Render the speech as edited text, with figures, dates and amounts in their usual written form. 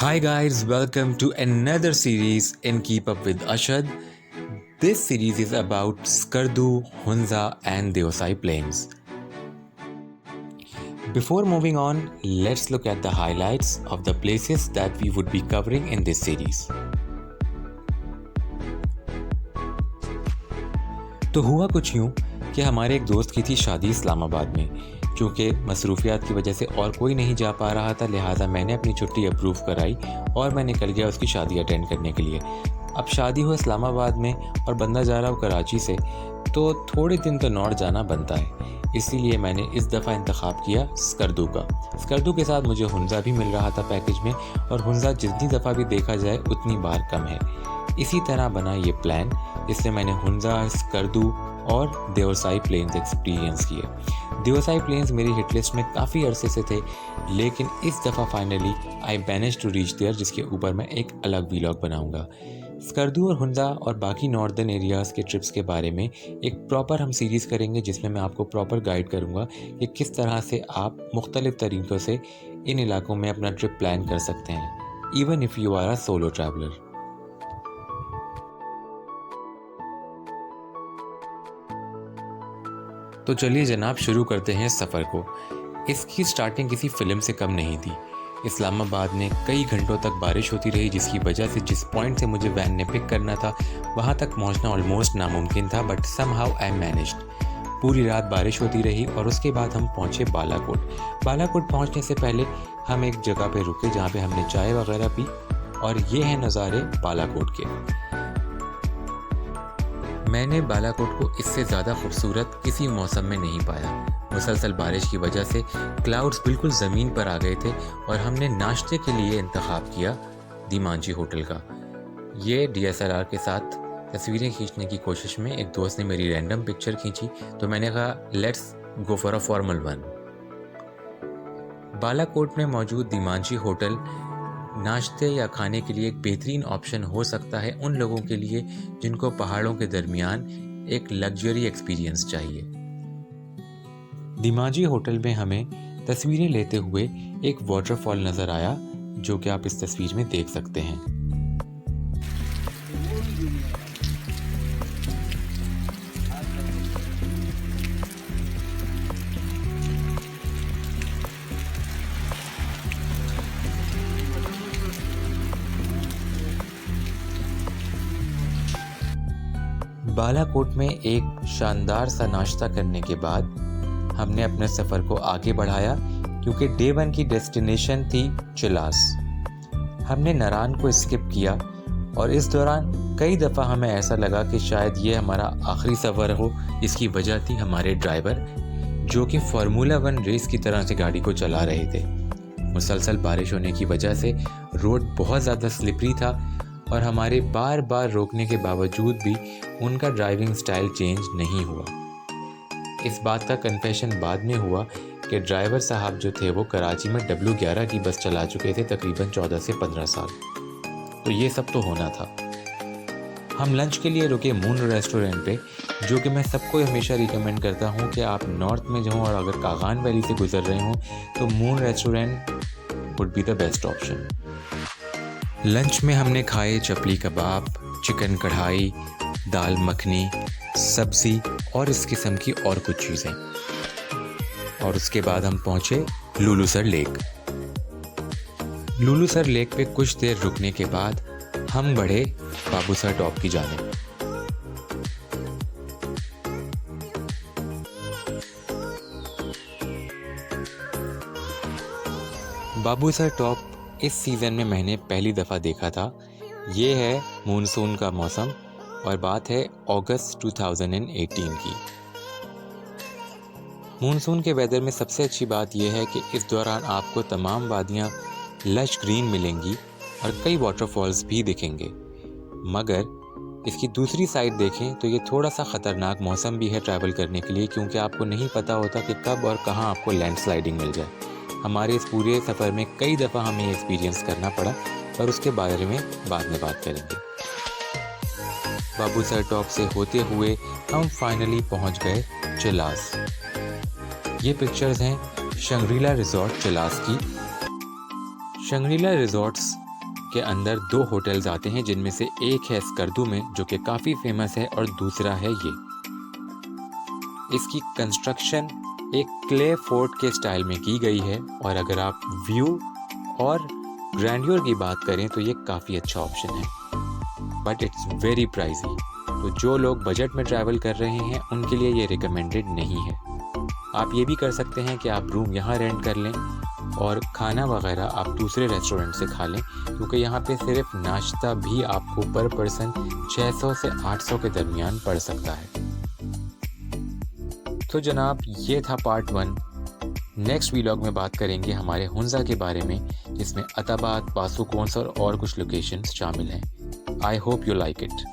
Hi guys, welcome to another series in Keep Up with Ashad. This series is about Skardu, Hunza and Deosai Plains. Before moving on, let's look at the highlights of the places that we would be covering in this series. तो हुआ कुछ यूँ कि हमारे एक दोस्त की थी शादी इस्लामाबाद में। चूँकि मसरूफियात की वजह से और कोई नहीं जा पा रहा था, लिहाजा मैंने अपनी छुट्टी अप्रूव कराई और मैं निकल गया उसकी शादी अटेंड करने के लिए। अब शादी हो इस्लामाबाद में और बंदा जा रहा हो कराची से, तो थोड़े दिन तो नॉर्थ जाना बनता है। इसीलिए मैंने इस दफ़ा इंतखाब किया स्कर्दू का। स्कर्दू के साथ मुझे हुंजा भी मिल रहा था पैकेज में, और हुंजा जितनी दफ़ा भी देखा जाए उतनी बार कम है। इसी तरह बना ये प्लान, जिससे मैंने हुंजा, स्कर्दू और देओसाई प्लेन्स एक्सपीरियंस किए। देओसाई प्लेन्स मेरी हिट लिस्ट में काफ़ी अरसे से थे, लेकिन इस दफ़ा finally I manage to reach there, जिसके ऊपर मैं एक अलग व्लॉग बनाऊंगा। स्कर्दू और हुंजा और बाकी नॉर्दर्न एरियाज़ के ट्रिप्स के बारे में एक प्रॉपर हम सीरीज़ करेंगे, जिसमें मैं आपको प्रॉपर गाइड करूंगा कि किस तरह से आप मुख्तलिफ़ तरीक़ों से इन इलाकों में अपना ट्रिप प्लान कर सकते हैं, even if you are a solo traveller. तो चलिए जनाब, शुरू करते हैं सफ़र को। इसकी स्टार्टिंग किसी फ़िल्म से कम नहीं थी। इस्लामाबाद में कई घंटों तक बारिश होती रही, जिसकी वजह से जिस पॉइंट से मुझे वैन ने पिक करना था वहाँ तक पहुँचना ऑलमोस्ट नामुमकिन था, बट समहाउ आई मैनेज्ड। पूरी रात बारिश होती रही और उसके बाद हम पहुँचे बालाकोट। बालाकोट पहुँचने से पहले हम एक जगह पे रुके जहाँ पे हमने चाय वगैरह पी, और ये हैं नज़ारे बालाकोट के। मैंने बालाकोट को इससे ज़्यादा खूबसूरत किसी मौसम में नहीं पाया। मुसलसल बारिश की वजह से क्लाउड्स बिल्कुल ज़मीन पर आ गए थे, और हमने नाश्ते के लिए इंतखाब किया दीमांची होटल का। ये DSLR के साथ तस्वीरें खींचने की कोशिश में एक दोस्त ने मेरी रैंडम पिक्चर खींची, तो मैंने कहा let's go for a formal one. Balakot में मौजूद दीमांची होटल नाश्ते या खाने के लिए एक बेहतरीन ऑप्शन हो सकता है उन लोगों के लिए जिनको पहाड़ों के दरमियान एक लग्जरी एक्सपीरियंस चाहिए। दीमांची होटल में हमें तस्वीरें लेते हुए एक वाटरफॉल नज़र आया, जो कि आप इस तस्वीर में देख सकते हैं। बालाकोट में एक शानदार सा नाश्ता करने के बाद हमने अपने सफ़र को आगे बढ़ाया, क्योंकि डे 1 की डेस्टिनेशन थी चिलास। हमने नारान को स्किप किया, और इस दौरान कई दफ़ा हमें ऐसा लगा कि शायद ये हमारा आखिरी सफ़र हो। इसकी वजह थी हमारे ड्राइवर, जो कि फार्मूला 1 रेस की तरह से गाड़ी को चला रहे थे। मुसलसल बारिश होने की वजह से रोड बहुत ज़्यादा स्लिपरी था, और हमारे बार बार रोकने के बावजूद भी उनका ड्राइविंग स्टाइल चेंज नहीं हुआ। इस बात का कन्फेशन बाद में हुआ कि ड्राइवर साहब जो थे वो कराची में W11 की बस चला चुके थे तकरीबन 14 से 15 साल। तो ये सब तो होना था। हम लंच के लिए रुके मून रेस्टोरेंट पे, जो कि मैं सबको हमेशा रिकमेंड करता हूँ कि आप नॉर्थ में जाओ और अगर कागान वैली से गुजर रहे हो तो moon restaurant would be the best option. Lunch में हमने खाए चपली कबाब, चिकन कढ़ाई, दाल मखनी, सब्ज़ी और इस किस्म की और कुछ चीज़ें। और उसके बाद हम पहुँचे लुलुसर लेक। लुलुसर लेक पे कुछ देर रुकने के बाद हम बढ़े बाबूसर टॉप की जानिब। बाबूसर टॉप इस सीज़न में मैंने पहली दफ़ा देखा था। ये है मानसून का मौसम, और बात है अगस्त 2018 की। मानसून के वेदर में सबसे अच्छी बात यह है कि इस दौरान आपको तमाम वादियाँ लश ग्रीन मिलेंगी और कई वाटरफॉल्स भी दिखेंगे। मगर इसकी दूसरी साइड देखें तो ये थोड़ा सा ख़तरनाक मौसम भी है ट्रैवल करने के लिए, क्योंकि आपको नहीं पता होता कि कब और कहाँ आपको लैंडस्लाइडिंग मिल जाए। हमारे इस पूरे सफ़र में कई दफ़ा हमें एक्सपीरियंस करना पड़ा, पर उसके बारे में बाद में बात करेंगे। बाबूसर टॉप से होते हुए हम फाइनली पहुंच गए चिलास। ये पिक्चर्स हैं शंग्रीला रिजॉर्ट चिलास की। शंग्रीला रिजॉर्ट्स के अंदर 2 होटल्स आते हैं, जिनमें से एक है स्कर्दू में, जो कि काफ़ी फेमस है, और दूसरा है ये। इसकी कंस्ट्रक्शन एक क्ले फोर्ट के स्टाइल में की गई है, और अगर आप व्यू और ग्रैंडियर की बात करें तो ये काफ़ी अच्छा ऑप्शन है, बट इट्स वेरी प्राइजी। तो जो लोग बजट में ट्रैवल कर रहे हैं उनके लिए ये रिकमेंडेड नहीं है। आप ये भी कर सकते हैं कि आप रूम यहाँ रेंट कर लें और खाना वगैरह आप दूसरे रेस्टोरेंट से खा लें, क्योंकि यहाँ पे सिर्फ नाश्ता भी आपको पर पर्सन 600 से 800 के दरमियान पड़ सकता है। तो जनाब, ये था पार्ट 1। नेक्स्ट वीलॉग में बात करेंगे हमारे हुंजा के बारे में, जिसमें अताबाद, बासुकोंस और कुछ लोकेशंस शामिल हैं। I hope you like it.